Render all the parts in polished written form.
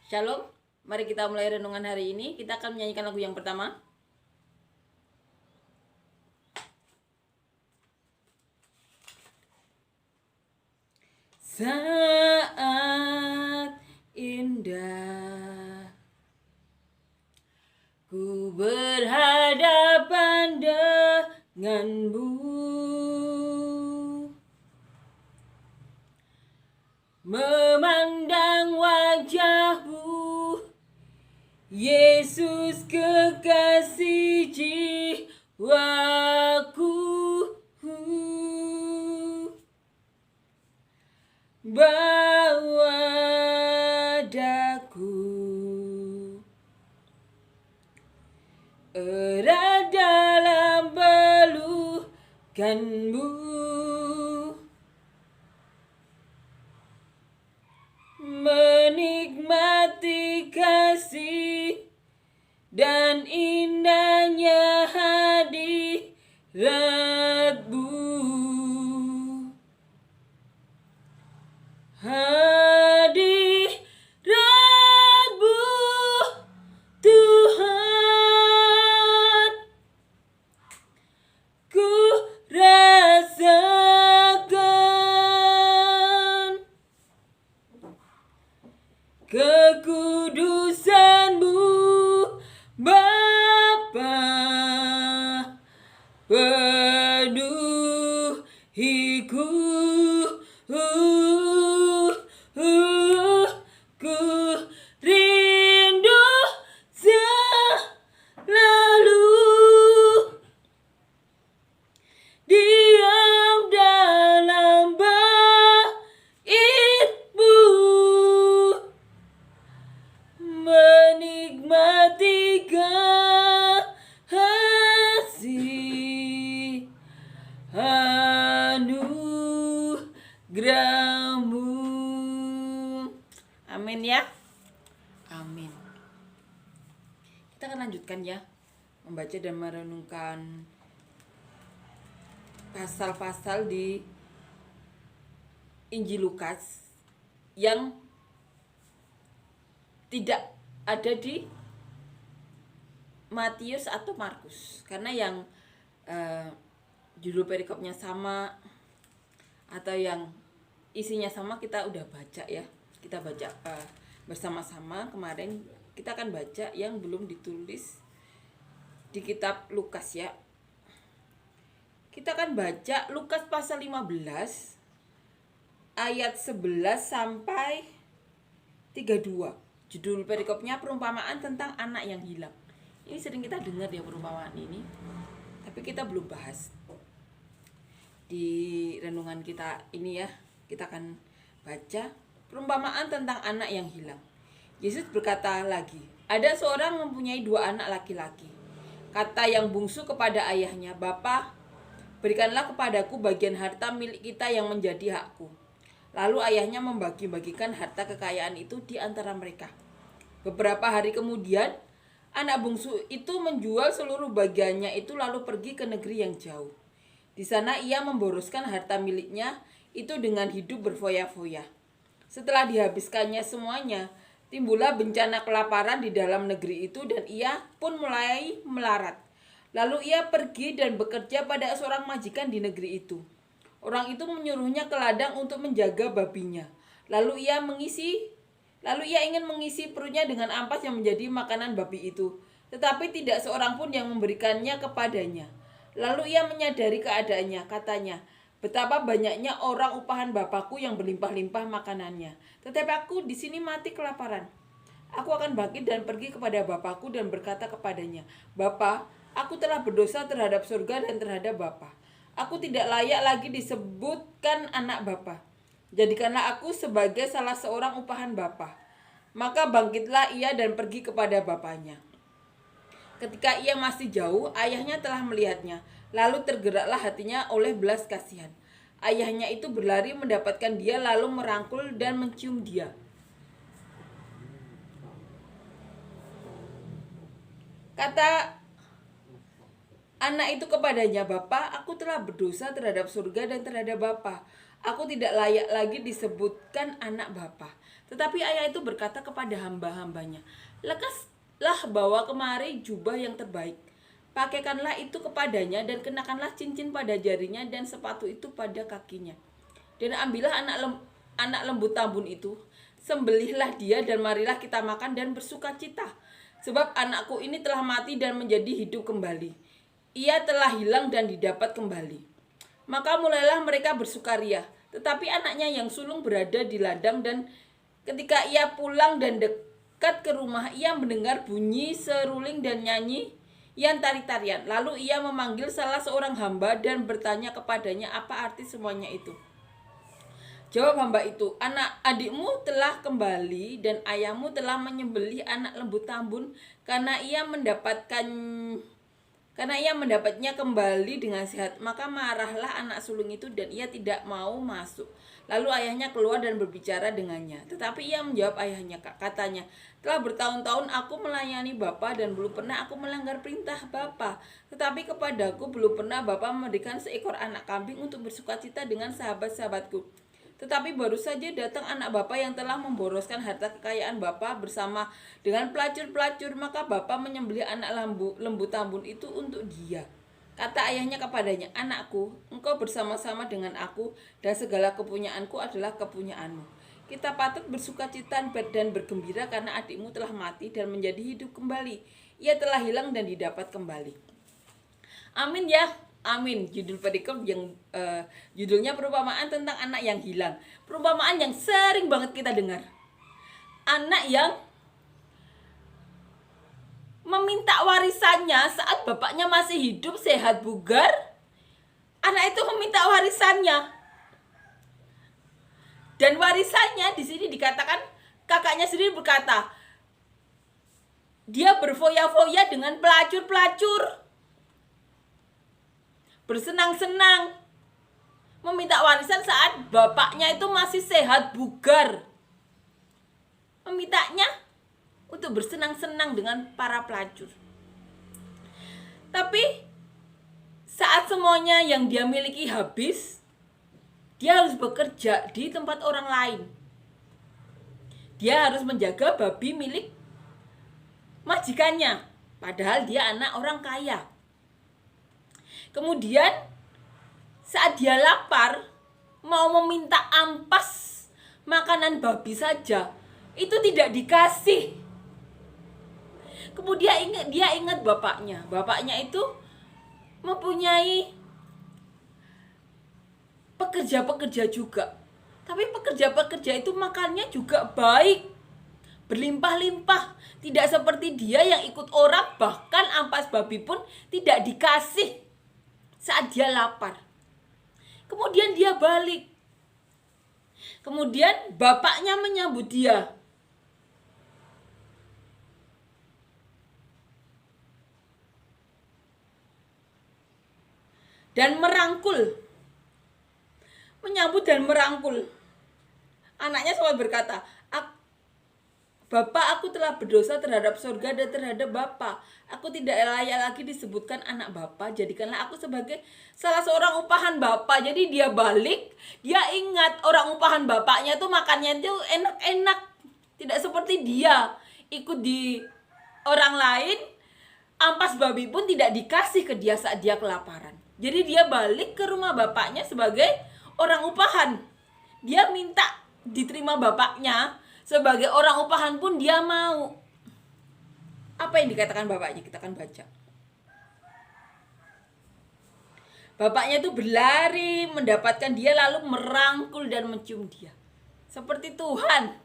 Shalom, mari kita mulai renungan hari ini. Kita akan menyanyikan lagu yang pertama. Saat indah ku berhadapan denganmu, memandang wajahmu, Yesus kekasih jiwaku. Bawa daku erat dalam pelukanmu, menikmati kasih dan indahnya hadiratmu. Hadiratmu Tuhan, ku rasakan kekudusan-Mu Bapa, penuhiku. Ku rindu selalu diam dalam bait-Mu, menikmati kasih anugerah-Mu. Amin ya. Amin. Kita akan lanjutkan ya, membaca dan merenungkan pasal-pasal di Injil Lukas yang tidak ada di Matius atau Markus, karena yang judul perikopnya sama atau yang isinya sama kita udah baca ya. Kita baca bersama-sama kemarin. Kita akan baca yang belum ditulis di kitab Lukas ya. Kita akan baca Lukas pasal 15 ayat 11 sampai 32. Judul perikopnya perumpamaan tentang anak yang hilang. Ini sering kita dengar ya perumpamaan ini, tapi kita belum bahas di renungan kita ini ya. Kita akan baca perumpamaan tentang anak yang hilang. Yesus berkata lagi, ada seorang mempunyai 2 anak laki-laki. Kata yang bungsu kepada ayahnya, "Bapa, berikanlah kepadaku bagian harta milik kita yang menjadi hakku." Lalu ayahnya membagi-bagikan harta kekayaan itu di antara mereka. Beberapa hari kemudian, anak bungsu itu menjual seluruh bagiannya itu lalu pergi ke negeri yang jauh. Di sana ia memboroskan harta miliknya itu dengan hidup berfoya-foya. Setelah dihabiskannya semuanya, timbullah bencana kelaparan di dalam negeri itu dan ia pun mulai melarat. Lalu ia pergi dan bekerja pada seorang majikan di negeri itu. Orang itu menyuruhnya ke ladang untuk menjaga babinya. Lalu ia ingin mengisi perutnya dengan ampas yang menjadi makanan babi itu. Tetapi tidak seorang pun yang memberikannya kepadanya. Lalu ia menyadari keadaannya, katanya, "Betapa banyaknya orang upahan Bapakku yang berlimpah-limpah makanannya. Tetapi aku di sini mati kelaparan. Aku akan bangkit dan pergi kepada Bapakku dan berkata kepadanya, Bapa, aku telah berdosa terhadap surga dan terhadap Bapa. Aku tidak layak lagi disebutkan anak Bapa. Jadikanlah aku sebagai salah seorang upahan Bapa." Maka bangkitlah ia dan pergi kepada bapaknya. Ketika ia masih jauh, ayahnya telah melihatnya. Lalu tergeraklah hatinya oleh belas kasihan. Ayahnya itu berlari mendapatkan dia lalu merangkul dan mencium dia. Kata anak itu kepadanya, "Bapa, aku telah berdosa terhadap surga dan terhadap Bapa. Aku tidak layak lagi disebutkan anak bapa. Tetapi ayah itu berkata kepada hamba-hambanya, lekaslah bawa kemari jubah yang terbaik. Pakaikanlah itu kepadanya dan kenakanlah cincin pada jarinya dan sepatu itu pada kakinya. Dan ambillah anak lembu tambun itu, sembelihlah dia dan marilah kita makan dan bersukacita. Sebab anakku ini telah mati dan menjadi hidup kembali. Ia telah hilang dan didapat kembali. Maka mulailah mereka bersukaria. Tetapi anaknya yang sulung berada di ladang, dan ketika ia pulang dan dekat ke rumah, ia mendengar bunyi seruling dan nyanyi yang tari-tarian. Lalu ia memanggil salah seorang hamba dan bertanya kepadanya apa arti semuanya itu. Jawab hamba itu, anak adikmu telah kembali dan ayahmu telah menyembelih anak lembu tambun karena ia mendapatnya kembali dengan sehat. Maka marahlah anak sulung itu dan ia tidak mau masuk. Lalu ayahnya keluar dan berbicara dengannya. Tetapi ia menjawab ayahnya, katanya, telah bertahun-tahun aku melayani Bapa dan belum pernah aku melanggar perintah Bapa. Tetapi kepadaku belum pernah Bapa memberikan seekor anak kambing untuk bersukacita dengan sahabat-sahabatku. Tetapi baru saja datang anak bapa yang telah memboroskan harta kekayaan bapa bersama dengan pelacur-pelacur. Maka bapa menyembelih anak lembu tambun itu untuk dia. Kata ayahnya kepadanya, anakku, engkau bersama-sama dengan aku dan segala kepunyaanku adalah kepunyaanmu. Kita patut bersukacita dan bergembira karena adikmu telah mati dan menjadi hidup kembali. Ia telah hilang dan didapat kembali. Amin ya. Amin. Judul perikop yang judulnya perumpamaan tentang anak yang hilang. Perumpamaan yang sering banget kita dengar. Anak yang meminta warisannya saat bapaknya masih hidup, sehat, bugar. Anak itu meminta warisannya. Dan warisannya di sini dikatakan, kakaknya sendiri berkata, dia berfoya-foya dengan pelacur-pelacur. Bersenang-senang meminta warisan saat bapaknya itu masih sehat, bugar. Memintanya untuk bersenang-senang dengan para pelacur. Tapi saat semuanya yang dia miliki habis, dia harus bekerja di tempat orang lain. Dia harus menjaga babi milik majikannya, padahal dia anak orang kaya. Kemudian saat dia lapar, mau meminta ampas makanan babi saja, itu tidak dikasih. Kemudian dia ingat bapaknya. Bapaknya itu mempunyai pekerja-pekerja juga. Tapi pekerja-pekerja itu makannya juga baik, berlimpah-limpah. Tidak seperti dia yang ikut orang, bahkan ampas babi pun tidak dikasih saat dia lapar. Kemudian dia balik. Kemudian bapaknya menyambut dia. Dan merangkul. Menyambut dan merangkul. Anaknya sempat berkata, Bapak, aku telah berdosa terhadap surga dan terhadap Bapak. Aku tidak layak lagi disebutkan anak Bapak. Jadikanlah aku sebagai salah seorang upahan Bapak. Jadi dia balik, dia ingat orang upahan bapaknya tuh makannya itu enak-enak. Tidak seperti dia ikut di orang lain, ampas babi pun tidak dikasih ke dia saat dia kelaparan. Jadi dia balik ke rumah bapaknya sebagai orang upahan. Dia minta diterima bapaknya sebagai orang upahan pun dia mau. Apa yang dikatakan bapaknya? Kita akan baca. Bapaknya itu berlari mendapatkan dia, lalu merangkul dan mencium dia. Seperti Tuhan.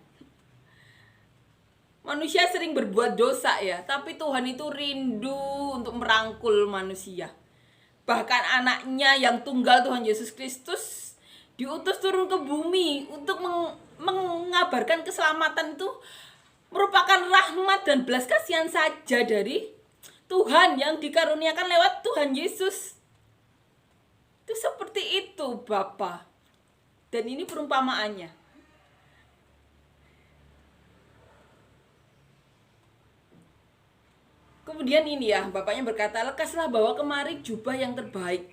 Manusia sering berbuat dosa ya, tapi Tuhan itu rindu untuk merangkul manusia. Bahkan anaknya yang tunggal, Tuhan Yesus Kristus, diutus turun ke bumi untuk mengabarkan keselamatan. Itu merupakan rahmat dan belas kasihan saja dari Tuhan yang dikaruniakan lewat Tuhan Yesus. Itu seperti itu Bapa. Dan ini perumpamaannya. Kemudian ini ya, bapaknya berkata, lekaslah bawa kemari jubah yang terbaik.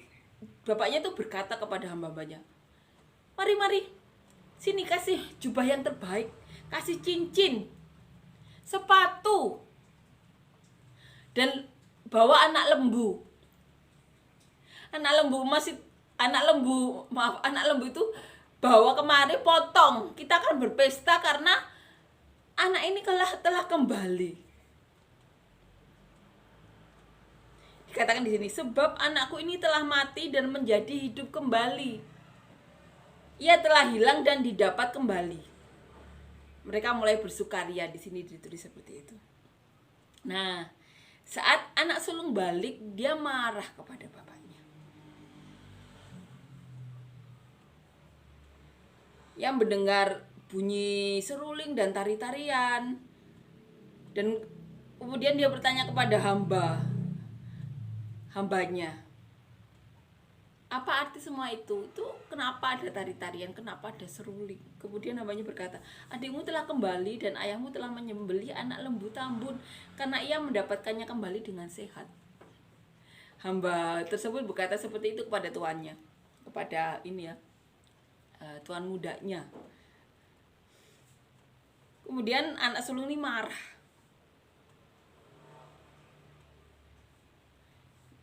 Bapaknya itu berkata kepada hamba-hambanya, Mari, sini kasih jubah yang terbaik, kasih cincin, sepatu, dan bawa anak lembu. Anak lembu itu bawa kemari, potong. Kita akan berpesta karena anak ini telah kembali. Dikatakan di sini, sebab anakku ini telah mati dan menjadi hidup kembali. Ia telah hilang dan didapat kembali. Mereka mulai bersukaria, di sini ditulis seperti itu. Nah, saat anak sulung balik, dia marah kepada bapaknya. Yang mendengar bunyi seruling dan tari-tarian. Dan kemudian dia bertanya kepada hambanya, apa arti semua itu? Itu kenapa ada tari-tarian, kenapa ada seruling? Kemudian hambanya berkata, adikmu telah kembali dan ayahmu telah menyembelih anak lembu tambun karena ia mendapatkannya kembali dengan sehat. Hamba tersebut berkata seperti itu kepada tuannya, kepada tuan mudanya. Kemudian anak sulung ini marah,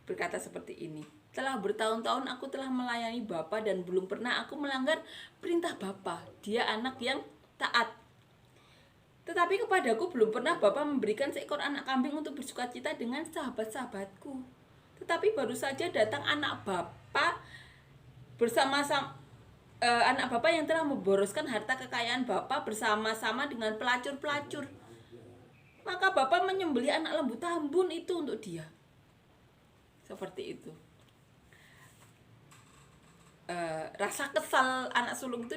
berkata seperti ini, telah bertahun-tahun aku telah melayani Bapa dan belum pernah aku melanggar perintah Bapa. Dia anak yang taat. Tetapi kepadaku belum pernah Bapa memberikan seekor anak kambing untuk bersukacita dengan sahabat-sahabatku. Tetapi baru saja datang anak Bapa bersama-sama anak Bapa yang telah memboroskan harta kekayaan Bapa bersama-sama dengan pelacur-pelacur. Maka Bapa menyembelih anak lembu tambun itu untuk dia. Seperti itu. Rasa kesal anak sulung itu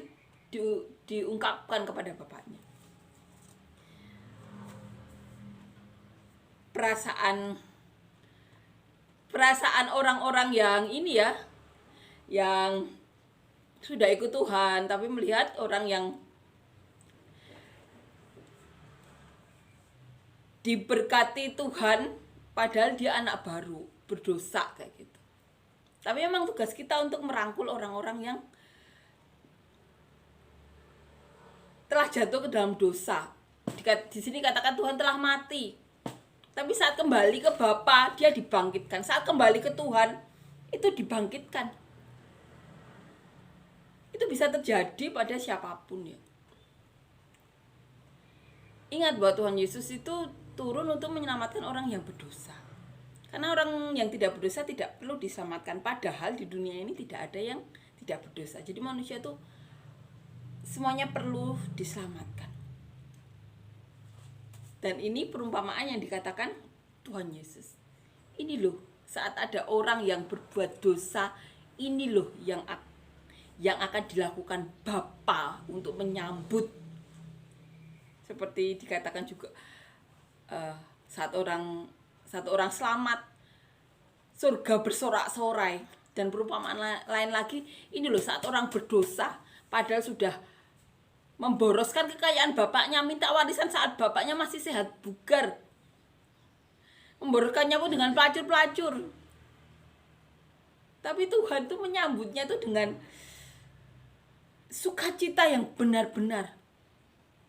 diungkapkan kepada bapaknya. Perasaan orang-orang yang yang sudah ikut Tuhan, tapi melihat orang yang diberkati Tuhan padahal dia anak baru, berdosa kayak gitu. Tapi memang tugas kita untuk merangkul orang-orang yang telah jatuh ke dalam dosa. Di sini katakan Tuhan telah mati. Tapi saat kembali ke Bapa, dia dibangkitkan. Saat kembali ke Tuhan, itu dibangkitkan. Itu bisa terjadi pada siapapun ya. Ingat bahwa Tuhan Yesus itu turun untuk menyelamatkan orang yang berdosa. Karena orang yang tidak berdosa tidak perlu diselamatkan. Padahal di dunia ini tidak ada yang tidak berdosa. Jadi manusia itu semuanya perlu diselamatkan. Dan ini perumpamaan yang dikatakan Tuhan Yesus. Ini loh, saat ada orang yang berbuat dosa, ini loh yang akan dilakukan Bapa untuk menyambut. Seperti dikatakan juga saat orang selamat, surga bersorak-sorai. Dan perumpamaan lain lagi, ini loh saat orang berdosa, padahal sudah memboroskan kekayaan bapaknya, minta warisan saat bapaknya masih sehat bugar, memboroskannya pun dengan pelacur-pelacur. Tapi Tuhan tuh menyambutnya tuh dengan sukacita yang benar-benar.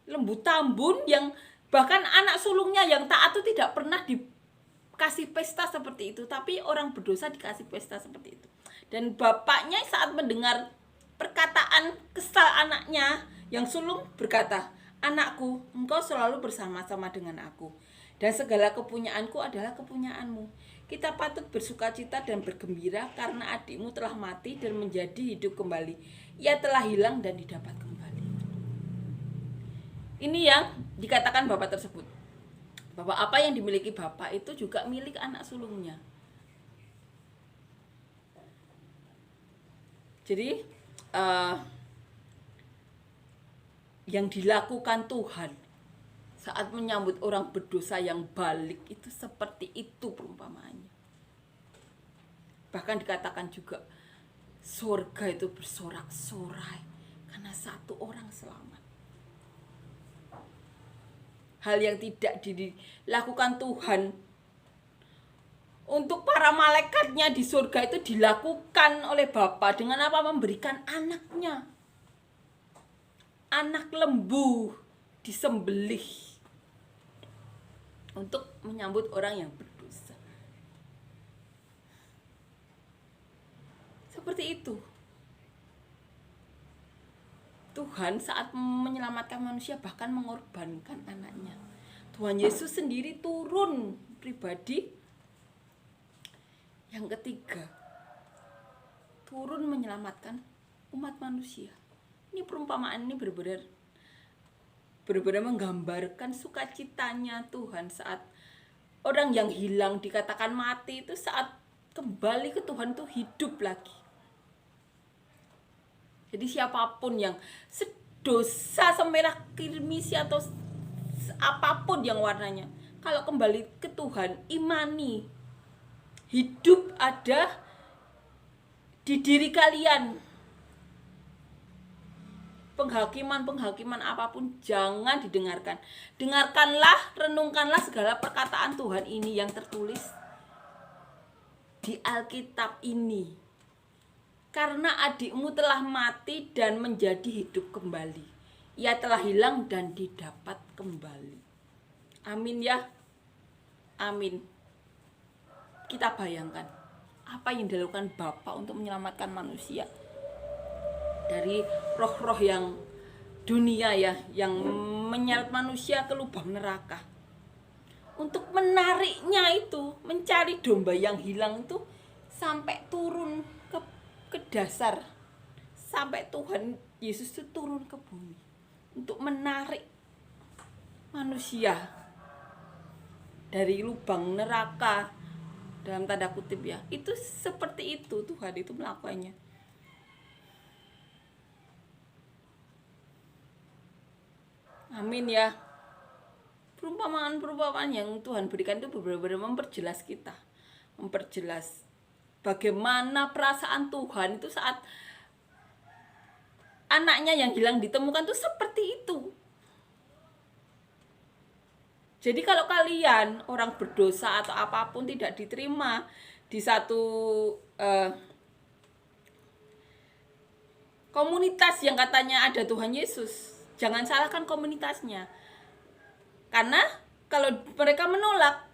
Lembu tambun yang bahkan anak sulungnya yang taat itu tidak pernah dikasih pesta seperti itu, tapi orang berdosa dikasih pesta seperti itu. Dan bapaknya saat mendengar perkataan kesal anaknya yang sulung berkata, anakku, engkau selalu bersama-sama dengan aku, dan segala kepunyaanku adalah kepunyaanmu. Kita patut bersukacita dan bergembira karena adikmu telah mati dan menjadi hidup kembali. Ia telah hilang dan didapat kembali. Ini yang dikatakan bapak tersebut, bahwa apa yang dimiliki bapak itu juga milik anak sulungnya. Jadi yang dilakukan Tuhan saat menyambut orang berdosa yang balik itu seperti itu perumpamaannya. Bahkan dikatakan juga surga itu bersorak-sorai karena satu orang selamat. Hal yang tidak dilakukan Tuhan untuk para malaikatnya di surga itu dilakukan oleh Bapa dengan apa? Memberikan anaknya. anak lembu disembelih untuk menyambut orang yang berdosa. Seperti itu. Tuhan saat menyelamatkan manusia bahkan mengorbankan anaknya. Tuhan Yesus sendiri turun pribadi. Yang ketiga, turun menyelamatkan umat manusia. Ini perumpamaan ini benar-benar menggambarkan sukacitanya Tuhan saat orang yang hilang dikatakan mati itu saat kembali ke Tuhan itu hidup lagi. Jadi siapapun yang sedosa semerah kirmisi atau apapun yang warnanya, kalau kembali ke Tuhan, imani, hidup ada di diri kalian. Penghakiman apapun jangan didengarkan. Dengarkanlah, renungkanlah segala perkataan Tuhan ini yang tertulis di Alkitab ini. Karena adikmu telah mati dan menjadi hidup kembali. Ia telah hilang dan didapat kembali. Amin ya. Amin. Kita bayangkan apa yang dilakukan Bapa untuk menyelamatkan manusia dari roh-roh yang dunia ya, yang menyeret manusia ke lubang neraka. Untuk menariknya itu, mencari domba yang hilang itu sampai turun ke dasar, sampai Tuhan Yesus itu turun ke bumi untuk menarik manusia dari lubang neraka, dalam tanda kutip ya. Itu seperti itu Tuhan itu melakukannya. Amin ya. Perumpamaan yang Tuhan berikan itu benar-benar memperjelas kita, memperjelas bagaimana perasaan Tuhan itu saat anaknya yang hilang ditemukan itu seperti itu. Jadi kalau kalian orang berdosa atau apapun tidak diterima di satu komunitas yang katanya ada Tuhan Yesus, jangan salahkan komunitasnya. Karena kalau mereka menolak,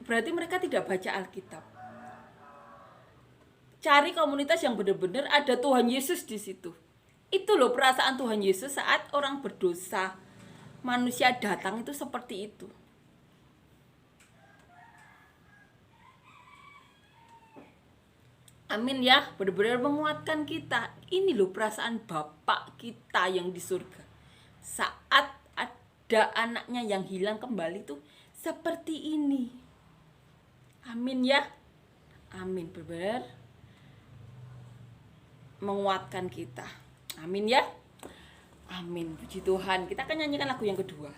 berarti mereka tidak baca Alkitab. Cari komunitas yang benar-benar ada Tuhan Yesus di situ. Itu loh perasaan Tuhan Yesus saat orang berdosa, manusia datang itu seperti itu. Amin ya, benar-benar menguatkan kita. Ini loh perasaan Bapak kita yang di surga. Saat ada anaknya yang hilang kembali tuh seperti ini. Amin ya. Amin, benar-benar menguatkan kita. Amin ya. Amin. Puji Tuhan. Kita akan nyanyikan lagu yang kedua.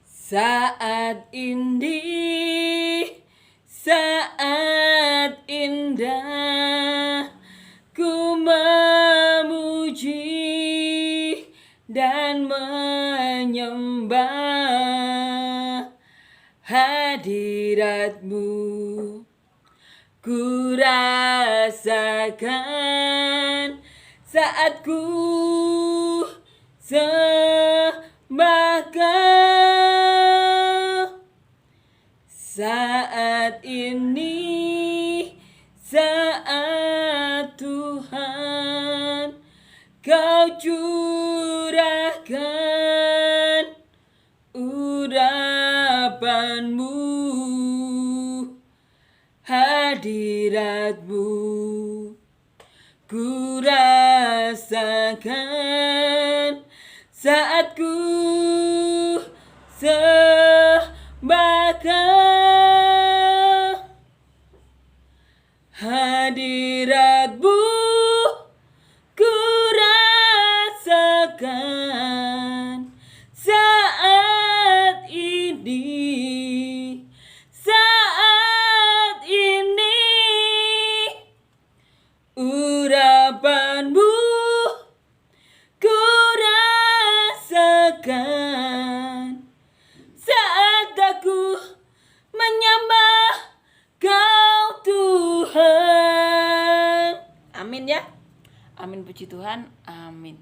Saat ini, saat indah, ku memuji dan menyembah hadirat-Mu. Ku rasakan saat ku sembah Kau. Saat ini, saat Tuhan Kau curahkan urapan-Mu, hadirat-Mu. Ku rasakan saat ku sembah Kau. Hadirat-Mu ku rasakan saat ini, saat ini. Urapan-Mu ku rasakan saat aku menyembah Amin ya. Amin, puji Tuhan. Amin.